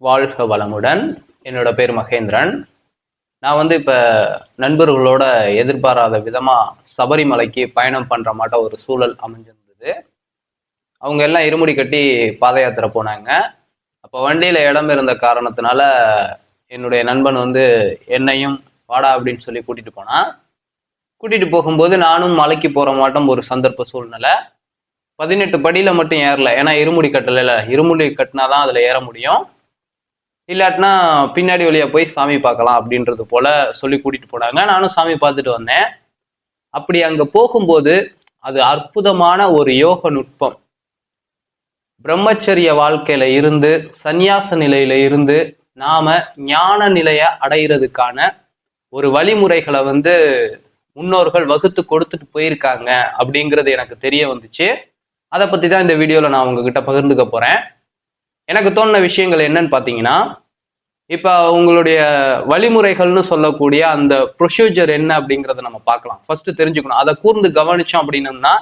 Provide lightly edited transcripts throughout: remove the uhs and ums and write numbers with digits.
வாழ்க வளமுடன். என்னோட பேர் மகேந்திரன். நான் இப்போ நண்பர்களோட எதிர்பாராத விதமாக சபரிமலைக்கு பயணம் பண்ணுற மாட்ட ஒரு சூழல் அமைஞ்சிருந்தது. அவங்க எல்லாம் இருமுடி கட்டி பாத யாத்திரை போனாங்க. அப்போ வண்டியில் இடம் இருந்த காரணத்தினால என்னுடைய நண்பன் என்னையும் வாடா அப்படின்னு சொல்லி கூட்டிகிட்டு போனான். கூட்டிகிட்டு போகும்போது நானும் மலைக்கு போகிற மாட்டோம் ஒரு சந்தர்ப்ப சூழ்நிலை. 18 படியில் மட்டும் ஏறல, ஏன்னா இருமுடி கட்டல. இருமுடி கட்டினாதான் அதில் ஏற முடியும். இல்லாட்டினா பின்னாடி வழியா போய் சாமி பார்க்கலாம் அப்படின்றது போல சொல்லி கூட்டிட்டு போனாங்க. நானும் சாமி பார்த்துட்டு வந்தேன். அப்படி அங்க போகும்போது அது அற்புதமான ஒரு யோக நுட்பம். பிரம்மச்சரிய வாழ்க்கையில இருந்து சந்நியாச நிலையில இருந்து நாம ஞான நிலைய அடைகிறதுக்கான ஒரு வழிமுறைகளை முன்னோர்கள் வகுத்து கொடுத்துட்டு போயிருக்காங்க அப்படிங்கிறது எனக்கு தெரிய வந்துச்சு. அதை பத்தி தான் இந்த வீடியோல நான் உங்ககிட்ட பகிர்ந்துக்க போறேன். எனக்கு தோணுன விஷயங்கள் என்னன்னு பாத்தீங்கன்னா, இப்ப உங்களுடைய வழிமுறைகள்னு சொல்லக்கூடிய அந்த ப்ரொசீஜர் என்ன அப்படிங்கறத நம்ம பார்க்கலாம். ஃபர்ஸ்ட் தெரிஞ்சுக்கணும். அதை கூர்ந்து கவனிச்சோம் அப்படின்னம்னா,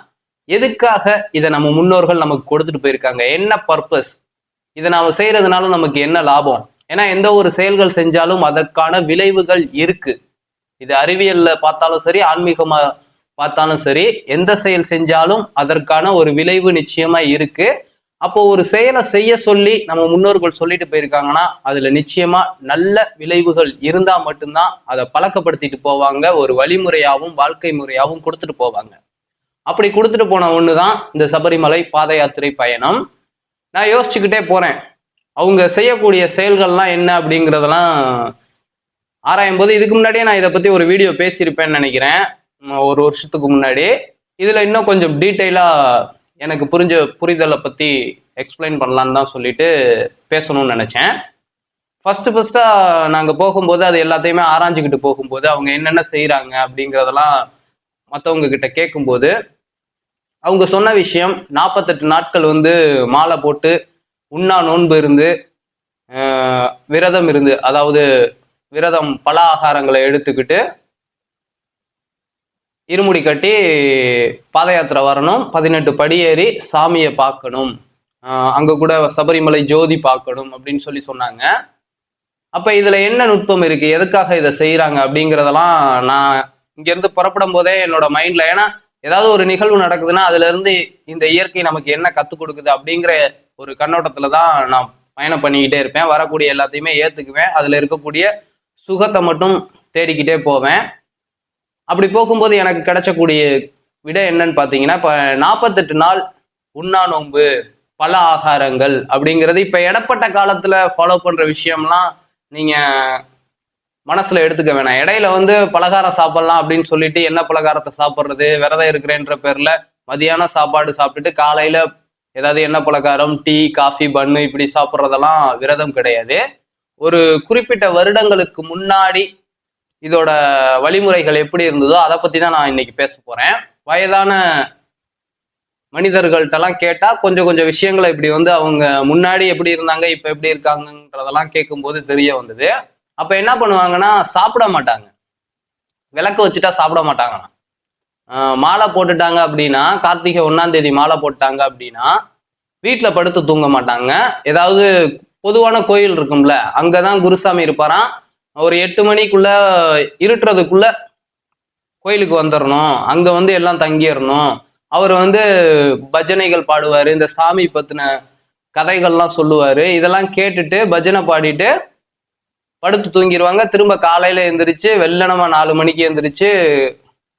எதுக்காக இதை நம்ம முன்னோர்கள் நமக்கு கொடுத்துட்டு போயிருக்காங்க, என்ன பர்பஸ், இதை நாம செய்யறதுனால நமக்கு என்ன லாபம். ஏன்னா எந்த ஒரு செயல்கள் செஞ்சாலும் அதற்கான விளைவுகள் இருக்கு. இது அறிவியல்ல பார்த்தாலும் சரி, ஆன்மீகமா பார்த்தாலும் சரி, எந்த செயல் செஞ்சாலும் அதற்கான ஒரு விளைவு நிச்சயமா இருக்கு. அப்போ ஒரு செயலை செய்ய சொல்லி நம்ம முன்னோர்கள் சொல்லிட்டு போயிருக்காங்கன்னா அதுல நிச்சயமா நல்ல விளைவுகள் இருந்தா மட்டும்தான் அதை பழக்கப்படுத்திட்டு போவாங்க. ஒரு வழிமுறையாவும் வாழ்க்கை முறையாவும் கொடுத்துட்டு போவாங்க. அப்படி கொடுத்துட்டு போன ஒண்ணுதான் இந்த சபரிமலை பாத யாத்திரை பயணம். நான் யோசிச்சுக்கிட்டே போறேன், அவங்க செய்யக்கூடிய செயல்கள்லாம் என்ன அப்படிங்கிறதெல்லாம் ஆராயும் போது, இதுக்கு முன்னாடியே நான் இதை பத்தி ஒரு வீடியோ பேசியிருப்பேன்னு நினைக்கிறேன், ஒரு வருஷத்துக்கு முன்னாடி. இதுல இன்னும் கொஞ்சம் டீட்டெயிலா எனக்கு புரிதலை பத்தி எக்ஸ்பிளைன் பண்ணலான்னு தான் சொல்லிட்டு பேசணும்னு நினைச்சேன். ஃபர்ஸ்டா நாங்க போகும்போது அது எல்லாத்தையுமே ஆராய்ஞ்சுக்கிட்டு போகும்போது அவங்க என்னென்ன செய்யறாங்க அப்படிங்கிறதெல்லாம் மற்றவங்க கிட்ட கேட்கும்போது அவங்க சொன்ன விஷயம், 48 நாட்கள் மாலை போட்டு உண்ணா நோன்பு இருந்து விரதம் இருந்து, அதாவது விரதம் பல ஆகாரங்களை எடுத்துக்கிட்டு இருமுடி கட்டி பாத யாத்திரை வரணும், 18 படி ஏறி சாமியை பார்க்கணும், அங்க கூட சபரிமலை ஜோதி பார்க்கணும் அப்படின்னு சொல்லி சொன்னாங்க. அப்ப இதுல என்ன நுட்பம் இருக்கு, எதுக்காக இதை செய்யறாங்க அப்படிங்கிறதெல்லாம் நான் இங்க இருந்து புறப்படும் போதே என்னோட மைண்ட்ல, ஏன்னா ஏதாவது ஒரு நிகழ்வு நடக்குதுன்னா அதுல இருந்து இந்த இயற்கை நமக்கு என்ன கத்துக் கொடுக்குது அப்படிங்கிற ஒரு கண்ணோட்டத்துலதான் நான் பயணம் பண்ணிக்கிட்டே இருப்பேன். வரக்கூடிய எல்லாத்தையுமே ஏத்துக்குவேன், அதுல இருக்கக்கூடிய சுகத்தை மட்டும் தேடிக்கிட்டே போவேன். அப்படி போகும்போது எனக்கு கிடைச்சக்கூடிய விட என்னன்னு பாத்தீங்கன்னா, இப்ப 48 நாள் உண்ணா நோன்பு பல ஆகாரங்கள் அப்படிங்கிறது இப்ப இடப்பட்ட காலத்துல ஃபாலோ பண்ற விஷயம்லாம் நீங்க மனசுல எடுத்துக்க வேணாம். இடையில பலகாரம் சாப்பிடலாம் அப்படின்னு சொல்லிட்டு என்ன பலகாரத்தை சாப்பிட்றது, விரதம் இருக்கிறேன்ற பேர்ல மதியானம் சாப்பாடு சாப்பிட்டுட்டு காலையில ஏதாவது என்ன பலகாரம், டீ, காஃபி, பன்னு இப்படி சாப்பிட்றதெல்லாம் விரதம் கிடையாது. ஒரு குறிப்பிட்ட வருடங்களுக்கு முன்னாடி இதோட வழிமுறைகள் எப்படி இருந்ததோ அதை பத்தி தான் நான் இன்னைக்கு பேச போறேன். வயதான மனிதர்கள்ட்டெல்லாம் கேட்டா கொஞ்சம் விஷயங்களை இப்படி அவங்க முன்னாடி எப்படி இருந்தாங்க இப்ப எப்படி இருக்காங்கன்றதெல்லாம் கேட்கும்போது தெரிய வந்தது. அப்ப என்ன பண்ணுவாங்கன்னா, சாப்பிட மாட்டாங்க, விளக்கு வச்சுட்டா சாப்பிட மாட்டாங்க. மாலை போட்டுட்டாங்க அப்படின்னா, கார்த்திகை 1ஆம் தேதி மாலை போட்டாங்க அப்படின்னா வீட்டுல படுத்து தூங்க மாட்டாங்க. ஏதாவது பொதுவான கோயில் இருக்கும்ல, அங்கதான் குருசாமி இருப்பாராம். ஒரு 8 மணிக்குள்ள இருட்டுறதுக்குள்ள கோயிலுக்கு வந்துடணும், அங்க எல்லாம் தங்கிடணும். அவர் பஜனைகள் பாடுவாரு, இந்த சாமி பத்தின கதைகள்லாம் சொல்லுவாரு. இதெல்லாம் கேட்டுட்டு பஜனை பாடிட்டு படுத்து தூங்கிடுவாங்க. திரும்ப காலையில எந்திரிச்சு வெள்ளனமா 4 மணிக்கு எந்திரிச்சு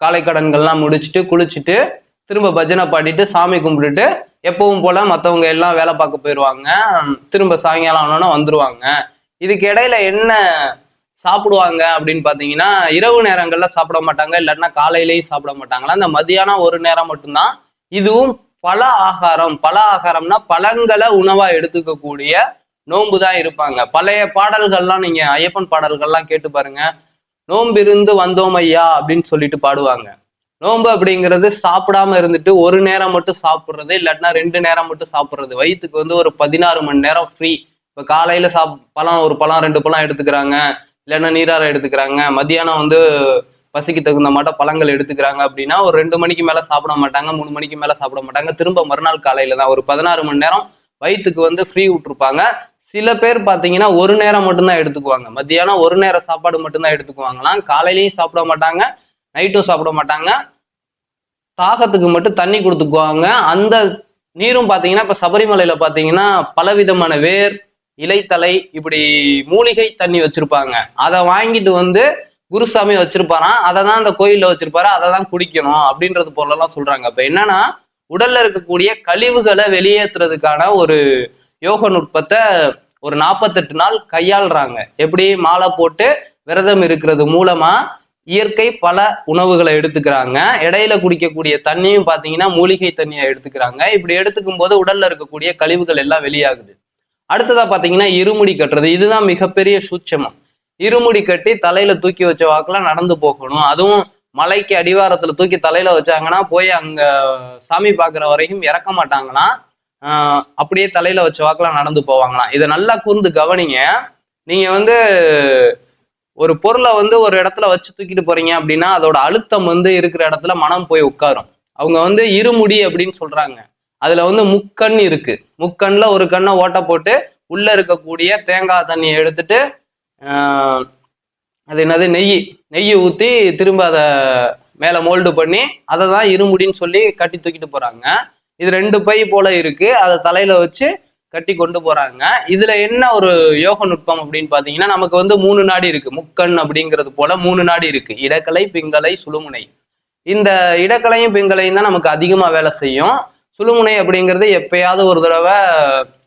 காலை கடன்கள்லாம் முடிச்சுட்டு குளிச்சுட்டு திரும்ப பஜனை பாடிட்டு சாமி கும்பிட்டுட்டு எப்பவும் போல மற்றவங்க எல்லாம் வேலை பார்க்க போயிடுவாங்க. திரும்ப சாயங்காலம் ஆனோன்னா வந்துருவாங்க. இதுக்கு இடையில என்ன சாப்பிடுவாங்க அப்படின்னு பாத்தீங்கன்னா, இரவு நேரங்கள்ல சாப்பிட மாட்டாங்க, இல்லாட்டினா காலையிலேயும் சாப்பிட மாட்டாங்களா. அந்த மதியானம் ஒரு நேரம் மட்டும்தான். இதுவும் பல ஆகாரம்னா பழங்களை உணவா எடுத்துக்கக்கூடிய நோன்பு தான் இருப்பாங்க. பழைய பாடல்கள்லாம் நீங்க ஐயப்பன் பாடல்கள்லாம் கேட்டு பாருங்க, நோன்பு இருந்து வந்தோம் ஐயா அப்படின்னு சொல்லிட்டு பாடுவாங்க. நோன்பு அப்படிங்கிறது சாப்பிடாம இருந்துட்டு ஒரு நேரம் மட்டும் சாப்பிடுறது, இல்லாட்டினா 2 நேரம் மட்டும் சாப்பிடுறது. வயிற்றுக்கு ஒரு 16 மணி நேரம் ஃப்ரீ. இப்ப காலையில பழம், ஒரு பழம் 2 பழம் எடுத்துக்கிறாங்க, இல்லைன்னா நீராரம் எடுத்துக்கிறாங்க. மத்தியானம் பசிக்கு தகுந்த மாட்டம் பழங்கள் எடுத்துக்கிறாங்க அப்படின்னா ஒரு 2 மணிக்கு மேல சாப்பிட மாட்டாங்க, 3 மணிக்கு மேல சாப்பிட மாட்டாங்க. திரும்ப மறுநாள் காலையில தான் ஒரு 16 மணி நேரம் வயிற்றுக்கு ஃப்ரீ விட்டுருப்பாங்க. சில பேர் பாத்தீங்கன்னா ஒரு நேரம் மட்டும்தான் எடுத்துக்குவாங்க. மத்தியானம் ஒரு நேரம் சாப்பாடு மட்டும்தான் எடுத்துக்குவாங்களாம். காலையிலயும் சாப்பிட மாட்டாங்க, நைட்டும் சாப்பிட மாட்டாங்க. தாகத்துக்கு மட்டும் தண்ணி கொடுத்துக்குவாங்க. அந்த நீரும் பாத்தீங்கன்னா இப்ப சபரிமலையில பாத்தீங்கன்னா பலவிதமான வேர், இலைத்தலை, இப்படி மூலிகை தண்ணி வச்சிருப்பாங்க. அதை வாங்கிட்டு வந்து குருசாமி வச்சிருப்பாராம். அதை தான் அந்த கோயில்ல வச்சிருப்பாரு. அதை தான் குடிக்கணும் அப்படின்றது போலலாம் சொல்றாங்க. அப்ப என்னன்னா உடல்ல இருக்கக்கூடிய கழிவுகளை வெளியேற்றுறதுக்கான ஒரு யோக நுட்பத்தை ஒரு 48 நாள் கையாளுறாங்க. எப்படி மாலை போட்டு விரதம் இருக்கிறது மூலமா இயற்கை பல உணவுகளை எடுத்துக்கிறாங்க. இடையில குடிக்கக்கூடிய தண்ணியும் பாத்தீங்கன்னா மூலிகை தண்ணியை எடுத்துக்கிறாங்க. இப்படி எடுத்துக்கும் போது உடல்ல இருக்கக்கூடிய கழிவுகள் எல்லாம் வெளியாகுது. அடுத்ததா பாத்தீங்கன்னா இருமுடி கட்டுறது. இதுதான் மிகப்பெரிய சூட்சமம். இருமுடி கட்டி தலையில தூக்கி வச்ச வாக்குல நடந்து போகணும். அதுவும் மலைக்கு அடிவாரத்துல தூக்கி தலையில வச்சாங்கன்னா போய் அங்க சாமி பாக்குற வரைக்கும் இறக்க மாட்டாங்கன்னா அப்படியே தலையில வச்ச வாக்குல நடந்து போவாங்களாம். இதை நல்லா கூர்ந்து கவனிங்க. நீங்க வந்து ஒரு பொருளை வந்து ஒரு இடத்துல வச்சு தூக்கிட்டு போறீங்க அப்படின்னா அதோட அழுத்தம் வந்து இருக்கிற இடத்துல மனம் போய் உட்காரும். அவங்க வந்து இருமுடி அப்படின்னு சொல்றாங்க. அதுல வந்து முக்கண் இருக்கு. முக்கண்ல ஒரு கண்ணை ஓட்ட போட்டு உள்ள இருக்கக்கூடிய தேங்காய் தண்ணியை எடுத்துட்டு அது என்னது நெய் ஊத்தி திரும்ப அதை மேல மோல்டு பண்ணி அதை தான் இருமுடின்னு சொல்லி கட்டி தூக்கிட்டு போறாங்க. இது 2 பை போல இருக்கு. அதை தலையில வச்சு கட்டி கொண்டு போறாங்க. இதுல என்ன ஒரு யோக நுட்பம் அப்படின்னு பாத்தீங்கன்னா நமக்கு வந்து 3 நாடி இருக்கு. முக்கண் அப்படிங்கிறது போல 3 நாடி இருக்கு. இடக்கலை, பிங்கலை, சுழுமுனை. இந்த இடக்கலையும் பிங்கலையும் தான் நமக்கு அதிகமா வேலை செய்யும். சுழுமுனை அப்படிங்கிறது எப்பயாவது ஒரு தடவை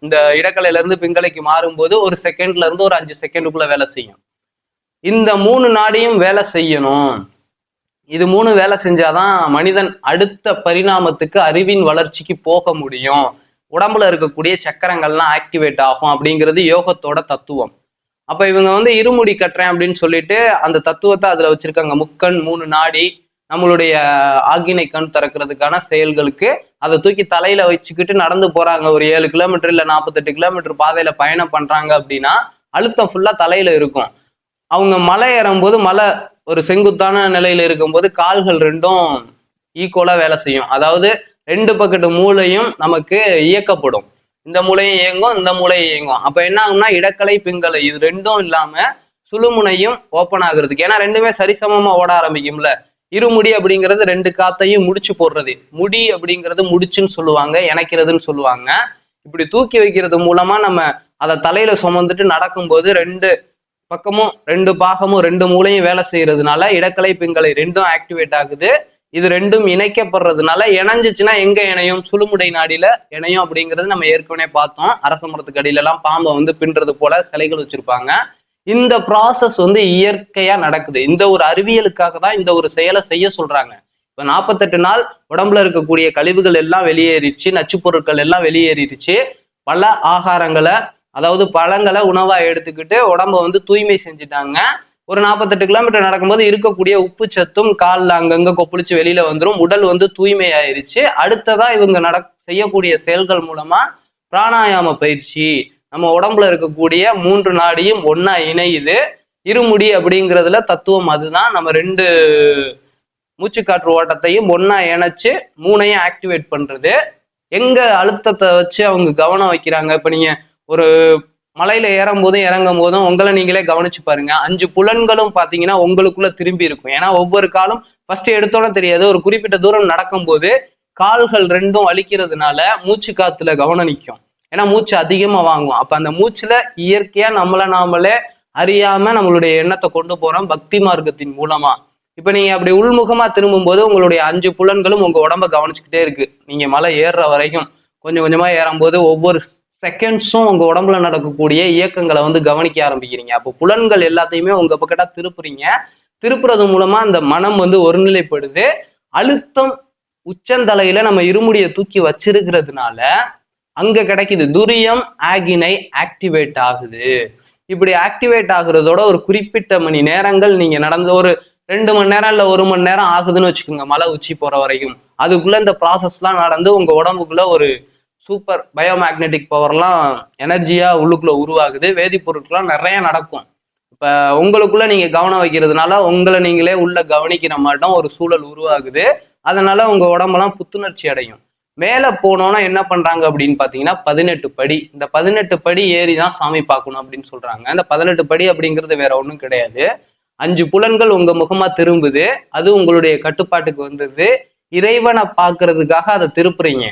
இந்த இடக்கலையில இருந்து பிங்கலைக்கு மாறும்போது ஒரு செகண்ட்ல இருந்து ஒரு 5 செகண்டுக்குள்ள வேலை செய்யும். இந்த 3 நாடியும் வேலை செய்யணும். இது 3 வேலை செஞ்சாதான் மனிதன் அடுத்த பரிணாமத்துக்கு அறிவின் வளர்ச்சிக்கு போக முடியும். உடம்புல இருக்கக்கூடிய சக்கரங்கள்லாம் ஆக்டிவேட் ஆகும் அப்படிங்கிறது யோகத்தோட தத்துவம். அப்ப இவங்க வந்து இருமுடி கட்டுறேன் அப்படின்னு சொல்லிட்டு அந்த தத்துவத்தை அதுல வச்சிருக்காங்க. முக்கண், 3 நாடி, நம்மளுடைய ஆக்கினை கண் திறக்கிறதுக்கான செயல்களுக்கு அதை தூக்கி தலையில வச்சுக்கிட்டு நடந்து போறாங்க. ஒரு 7 கிலோமீட்டர் இல்ல 48 கிலோமீட்டர் பாதையில பயணம் பண்றாங்க அப்படின்னா அழுத்தம் ஃபுல்லா தலையில இருக்கும். அவங்க மலை ஏறும்போது மலை ஒரு செங்குத்தான நிலையில இருக்கும்போது கால்கள் 2ம் ஈக்குவலா வேலை செய்யும். அதாவது 2 பக்கத்து மூளையும் நமக்கு இயக்கப்படும். இந்த மூளையும் இயங்கும், இந்த மூளையும் இயங்கும். அப்ப என்ன ஆகும்னா இடக்கலை, பிங்கலை இது 2ம் இல்லாம சுழுமுனையும் ஓப்பன் ஆகுறதுக்கு. ஏன்னா 2மே சரிசமமா ஓட ஆரம்பிக்கும்ல. இருமுடி அப்படிங்கிறது 2 காத்தையும் முடிச்சு போடுறது. முடி அப்படிங்கிறது முடிச்சுன்னு சொல்லுவாங்க, இணைக்கிறதுன்னு சொல்லுவாங்க. இப்படி தூக்கி வைக்கிறது மூலமா நம்ம அதை தலையில சுமந்துட்டு நடக்கும்போது 2 பக்கமும் 2 பாகமும் 2 மூளையும் வேலை செய்யறதுனால இடக்கலை, பிங்கலை 2ம் ஆக்டிவேட் ஆகுது. இது 2ம் இணைக்கப்படுறதுனால இணைஞ்சிச்சுன்னா எங்க இணையும்? சுழுமுடை நாடியில இணையும் அப்படிங்கிறது நம்ம ஏற்கனவே பார்த்தோம். அரச மரத்துக்கு அடியில எல்லாம் பாம்பை வந்து பின்றது போல சிலைகள் வச்சிருப்பாங்க. இந்த ப்ராசஸ் வந்து இயற்கையா நடக்குது. இந்த ஒரு அறிவியலுக்காக தான் இந்த ஒரு செயலை செய்ய சொல்றாங்க. இப்ப 48 நாள் உடம்புல இருக்கக்கூடிய கழிவுகள் எல்லாம் வெளியேறிச்சு, நச்சு பொருட்கள் எல்லாம் வெளியேறிடுச்சு. பல ஆகாரங்களை அதாவது பழங்களை உணவா எடுத்துக்கிட்டு உடம்ப வந்து தூய்மை செஞ்சுட்டாங்க. ஒரு 48 கிலோமீட்டர் நடக்கும்போது இருக்கக்கூடிய உப்பு சத்தும் காலில் அங்கங்க கொப்பளிச்சு வெளியில வந்துடும். உடல் வந்து தூய்மை ஆயிருச்சு. அடுத்ததா இவங்க செய்யக்கூடிய செயல்கள் மூலமா பிராணாயாம பயிற்சி, நம்ம உடம்புல இருக்கக்கூடிய 3 நாடியும் ஒன்னா இணையுது. இருமுடி அப்படிங்கிறதுல தத்துவம் அதுதான். நம்ம 2 மூச்சுக்காற்று ஓட்டத்தையும் ஒன்னா இணைச்சு 3ஐயும் ஆக்டிவேட் பண்றது. எங்க அழுத்தத்தை வச்சு அவங்க கவனம் வைக்கிறாங்க? இப்ப நீங்க ஒரு மலையில ஏறும் போதும் இறங்கும் போதும் உங்களை நீங்களே கவனிச்சு பாருங்க. 5 புலன்களும் பாத்தீங்கன்னா உங்களுக்குள்ள திரும்பி இருக்கும். ஏன்னா ஒவ்வொரு காலும் ஃபர்ஸ்ட் எடுத்தோன்னு தெரியாது. ஒரு குறிப்பிட்ட தூரம் நடக்கும்போது கால்கள் 2ம் வலிக்கிறதுனால மூச்சு காத்துல கவனம் நிற்கும். ஏன்னா மூச்சு அதிகமா வாங்குவோம். அப்ப அந்த மூச்சுல இயற்கையா நம்மளை நாமளே அறியாம நம்மளுடைய எண்ணத்தை கொண்டு போறோம் பக்தி மார்க்கத்தின் மூலமா. இப்ப நீங்க அப்படி உள்முகமா திரும்பும் போது உங்களுடைய 5 புலன்களும் உங்க உடம்ப கவனிச்சுக்கிட்டே இருக்கு. நீங்க மலை ஏறுற வரைக்கும் கொஞ்சம் கொஞ்சமா ஏறும்போது ஒவ்வொரு செகண்ட்ஸும் உங்க உடம்புல நடக்கக்கூடிய இயக்கங்களை வந்து கவனிக்க ஆரம்பிக்கிறீங்க. அப்போ புலன்கள் எல்லாத்தையுமே உங்க பக்கத்தா திருப்புறீங்க. திருப்புறது மூலமா அந்த மனம் வந்து ஒருநிலைப்படுது. அழுத்தம் உச்சந்தலையில நம்ம இருமுடியை தூக்கி வச்சிருக்கிறதுனால அங்க கிடைக்குது துரியம், ஆகினை ஆக்டிவேட் ஆகுது. இப்படி ஆக்டிவேட் ஆகுறதோட ஒரு குறிப்பிட்ட மணி நேரங்கள் நீங்க நடந்த ஒரு 2 மணி நேரம் இல்ல 1 மணி நேரம் ஆகுதுன்னு வச்சுக்கோங்க மலை உச்சி போற வரைக்கும். அதுக்குள்ள இந்த ப்ராசஸ்லாம் நடந்து உங்க உடம்புக்குள்ள ஒரு சூப்பர் பயோமேக்னெட்டிக் பவர்லாம் எனர்ஜியா உள்ளுக்குள்ள உருவாகுது. வேதிப்பொருட்கள்லாம் நிறைய நடக்கும். இப்ப உங்களுக்குள்ள நீங்க கவனம் வைக்கிறதுனால உங்களை நீங்களே உள்ள கவனிக்கிற மாட்டோம் ஒரு சூழல் உருவாகுது. அதனால உங்க உடம்பெல்லாம் புத்துணர்ச்சி அடையும். மேல போனோம்னா என்ன பண்றாங்க அப்படின்னு பாத்தீங்கன்னா 18 படி. இந்த 18 படி ஏறிதான் சாமி பார்க்கணும் அப்படின்னு சொல்றாங்க. இந்த 18 படி அப்படிங்கிறது வேற ஒண்ணும் கிடையாது. 5 புலன்கள் உங்க முகமா திரும்புது, அது உங்களுடைய கட்டுப்பாட்டுக்கு வந்தது. இறைவனை பார்க்கறதுக்காக அதை திருப்புறீங்க.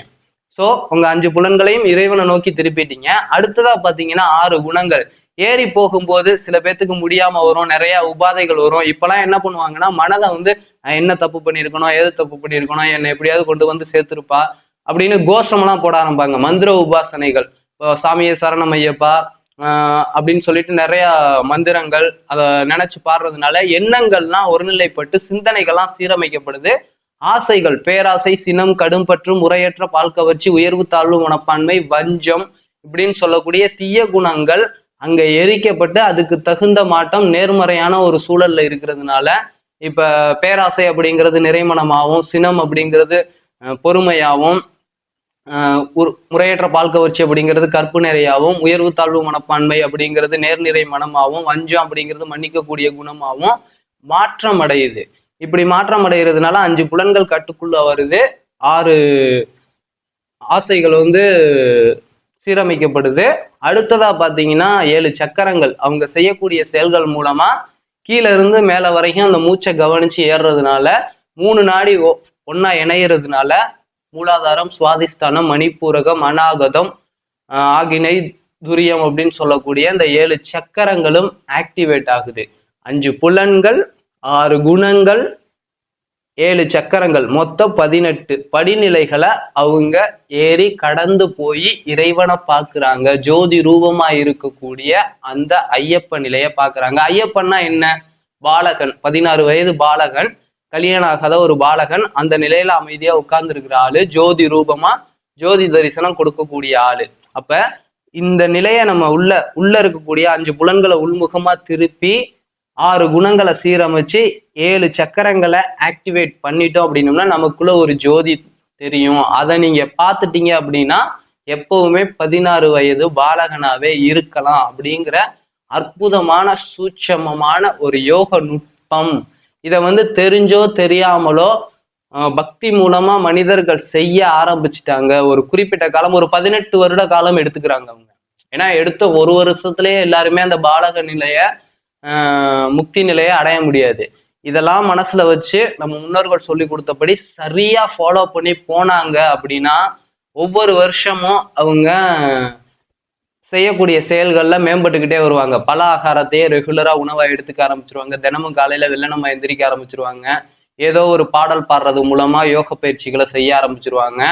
சோ உங்க 5 புலன்களையும் இறைவனை நோக்கி திருப்பிட்டீங்க. அடுத்ததா பாத்தீங்கன்னா 6 குணங்கள். ஏறி போகும்போது சில பேத்துக்கு முடியாம வரும், நிறைய உபாதைகள் வரும். இப்பெல்லாம் என்ன பண்ணுவாங்கன்னா மனதை வந்து என்ன தப்பு பண்ணிருக்கணும், ஏது தப்பு பண்ணிருக்கணும், என்னை எப்படியாவது கொண்டு வந்து சேர்த்திருப்பா அப்படின்னு கோஷம் எல்லாம் போட ஆரம்பிப்பாங்க. மந்திர உபாசனைகள், சாமியை சரணம் ஐயப்பா அப்படின்னு சொல்லிட்டு நிறைய மந்திரங்கள் அதை நினைச்சு பாடுறதுனால எண்ணங்கள்லாம் ஒருநிலைப்பட்டு சிந்தனைகள்லாம் சீரமைக்கப்படுது. ஆசைகள், பேராசை, சினம், கடும்பற்று, முறையற்ற பால் கவர்ச்சி, உயர்வு தாழ்வு மனப்பான்மை, வஞ்சம் இப்படின்னு சொல்லக்கூடிய தீய குணங்கள் அங்க எரிக்கப்பட்டு அதுக்கு தகுந்த மாற்றம் நேர்மறையான ஒரு சூழல்ல இருக்கிறதுனால இப்ப பேராசை அப்படிங்கிறது நிறைமனமாகவும், சினம் அப்படிங்கிறது பொறுமையாகவும், முறையற்ற பால் கவர்ச்சி அப்படிங்கிறது கற்பு நிறையாகவும், உயர்வு தாழ்வு மனப்பான்மை அப்படிங்கிறது நேர்நிறை மனமாகவும், வஞ்சம் அப்படிங்கிறது மன்னிக்கக்கூடிய குணமாகவும் மாற்றம் அடையுது. இப்படி மாற்றம் அடைகிறதுனால 5 புலன்கள் கட்டுக்குள்ள வருது, 6 ஆசைகள் வந்து சீரமைக்கப்படுது. அடுத்ததா பாத்தீங்கன்னா 7 சக்கரங்கள் அவங்க செய்யக்கூடிய செயல்கள் மூலமா கீழே இருந்து மேல வரைக்கும் அந்த மூச்சை கவனிச்சு ஏறுறதுனால 3 நாடி ஒன்னா இணையறதுனால மூலாதாரம், சுவாதிஷ்டானம், மணிப்பூரகம், அநாகதம், ஆகினை, துரியம் அப்படின்னு சொல்லக்கூடிய இந்த 7 சக்கரங்களும் ஆக்டிவேட் ஆகுது. 5 புலன்கள், 6 குணங்கள், 7 சக்கரங்கள், மொத்தம் 18 படிநிலைகளை அவங்க ஏறி கடந்து போய் இறைவனை பார்க்கிறாங்க. ஜோதி ரூபமா இருக்கக்கூடிய அந்த ஐயப்ப நிலையை பார்க்கிறாங்க. ஐயப்பன்னா என்ன? பாலகன், 16 வயது பாலகன், கல்யாணம் ஆகாத ஒரு பாலகன், அந்த நிலையில அமைதியா உட்கார்ந்து இருக்கிற ஆளு, ஜோதி ரூபமா ஜோதி தரிசனம் கொடுக்கக்கூடிய ஆளு. அப்ப இந்த நிலையை நம்ம உள்ள இருக்கக்கூடிய 5 புலன்களை உள்முகமா திருப்பி 6 குணங்களை சீரமைச்சு 7 சக்கரங்களை ஆக்டிவேட் பண்ணிட்டோம் அப்படின்னோம்னா நமக்குள்ள ஒரு ஜோதி தெரியும். அதை நீங்க பார்த்துட்டீங்க அப்படின்னா எப்பவுமே 16 வயது பாலகனாவே இருக்கலாம் அப்படிங்கிற அற்புதமான சூட்சமமான ஒரு யோக நுட்பம். இதை வந்து தெரிஞ்சோ தெரியாமலோ பக்தி மூலமா மனிதர்கள் செய்ய ஆரம்பிச்சுட்டாங்க. ஒரு குறிப்பிட்ட காலம், ஒரு 18 வருட காலம் எடுத்துக்கிறாங்க அவங்க. ஏன்னா எடுத்த ஒரு வருஷத்துலயே எல்லாருமே அந்த பாலக நிலைய முக்தி நிலையை அடைய முடியாது. இதெல்லாம் மனசுல வச்சு நம்ம முன்னோர்கள் சொல்லி கொடுத்தபடி சரியா ஃபாலோ பண்ணி போனாங்க அப்படின்னா ஒவ்வொரு வருஷமும் அவங்க செய்யக்கூடிய செயல்கள்ல மேம்பட்டுக்கிட்டே வருவாங்க. பல ஆகாரத்தையே ரெகுலரா உணவா எடுத்துக்க ஆரம்பிச்சிருவாங்க. தினமும் காலையில வெள்ளனமா எந்திரிக்க ஆரம்பிச்சிருவாங்க. ஏதோ ஒரு பாடல் பாடுறது மூலமா யோக பயிற்சிகளை செய்ய ஆரம்பிச்சிருவாங்க.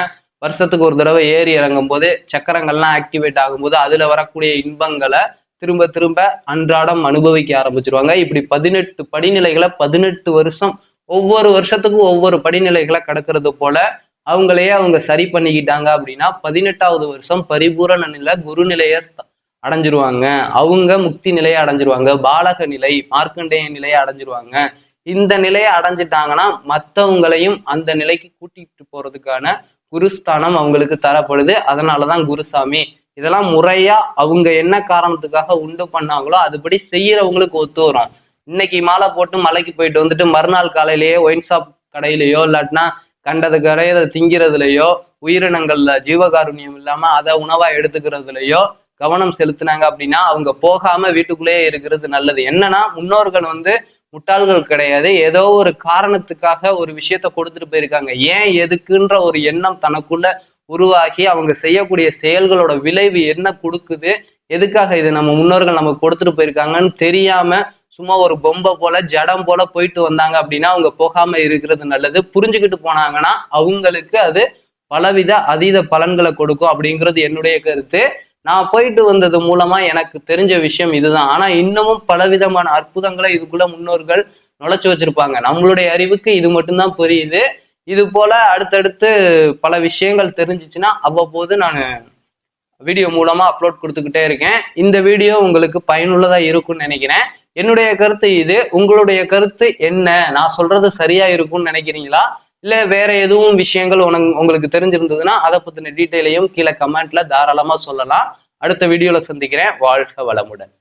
வருஷத்துக்கு ஒரு தடவை ஏறி இறங்கும் போது சக்கரங்கள்லாம் ஆக்டிவேட் ஆகும்போது அதுல வரக்கூடிய இன்பங்களை திரும்ப திரும்ப அன்றாடம் அனுபவிக்க ஆரம்பிச்சிருவாங்க. இப்படி 18 படிநிலைகளை 18 வருஷம், ஒவ்வொரு வருஷத்துக்கும் ஒவ்வொரு படிநிலைகளை கடக்கிறது போல அவங்களையே அவங்க சரி பண்ணிக்கிட்டாங்க அப்படின்னா 18வது வருஷம் பரிபூரண நிலை குரு நிலைய அடைஞ்சிருவாங்க. அவங்க முக்தி நிலையை அடைஞ்சிருவாங்க. பாலக நிலை, மார்க்கண்டேய நிலையை அடைஞ்சிருவாங்க. இந்த நிலையை அடைஞ்சிட்டாங்கன்னா மற்றவங்களையும் அந்த நிலைக்கு கூட்டிட்டு போறதுக்கான குருஸ்தானம் அவங்களுக்கு தரப்படுது. அதனாலதான் குருசாமி. இதெல்லாம் முறையா அவங்க என்ன காரணத்துக்காக உண்டு பண்ணாங்களோ அதுபடி செய்யறவங்களுக்கு ஒத்து வரும். இன்னைக்கு மாலை போட்டு மலைக்கு போயிட்டு வந்துட்டு மறுநாள் காலையிலேயே ஒயின் ஷாப் கடையிலையோ இல்லாட்டினா கண்டது கடையில திங்கிறதுலையோ உயிரினங்கள்ல ஜீவகாருண்யம் இல்லாம அதை உணவா எடுத்துக்கிறதுலையோ கவனம் செலுத்தினாங்க அப்படின்னா அவங்க போகாம வீட்டுக்குள்ளேயே இருக்கிறது நல்லது. என்னன்னா முன்னோர்கள் வந்து முட்டாள்கள் கிடையாது. ஏதோ ஒரு காரணத்துக்காக ஒரு விஷயத்த கொடுத்துட்டு போயிருக்காங்க. ஏன் எதுக்குன்ற ஒரு எண்ணம் தனக்குள்ள உருவாக்கி அவங்க செய்யக்கூடிய செயல்களோட விளைவு என்ன கொடுக்குது, எதுக்காக இது நம்ம முன்னோர்கள் நமக்கு கொடுத்துட்டு போயிருக்காங்கன்னு தெரியாம சும்மா ஒரு பொம்பை போல ஜடம் போல போயிட்டு வந்தாங்க அப்படின்னா அவங்க போகாம இருக்கிறது நல்லது. புரிஞ்சுக்கிட்டு போனாங்கன்னா அவங்களுக்கு அது பலவித அதீத பலன்களை கொடுக்கும் அப்படிங்கிறது என்னுடைய கருத்து. நான் போயிட்டு வந்தது மூலமா எனக்கு தெரிஞ்ச விஷயம் இதுதான். ஆனா இன்னமும் பலவிதமான அற்புதங்களை இதுக்குள்ள முன்னோர்கள் நுழைச்சு வச்சிருப்பாங்க. நம்மளுடைய அறிவுக்கு இது மட்டும்தான் புரியுது. இது போல அடுத்தடுத்து பல விஷயங்கள் தெரிஞ்சிச்சுன்னா அவ்வப்போது நான் வீடியோ மூலமா அப்லோட் கொடுத்துக்கிட்டே இருக்கேன். இந்த வீடியோ உங்களுக்கு பயனுள்ளதா இருக்கும்னு நினைக்கிறேன். என்னுடைய கருத்து இது. உங்களுடைய கருத்து என்ன? நான் சொல்றது சரியா இருக்கும்னு நினைக்கிறீங்களா? இல்ல வேற எதுவும் விஷயங்கள் உங்களுக்கு தெரிஞ்சிருந்ததுன்னா அதை பத்தின டீட்டெயிலையும் கீழே கமெண்ட்ல தாராளமா சொல்லலாம். அடுத்த வீடியோல சந்திக்கிறேன். வாழ்க வளமுடன்.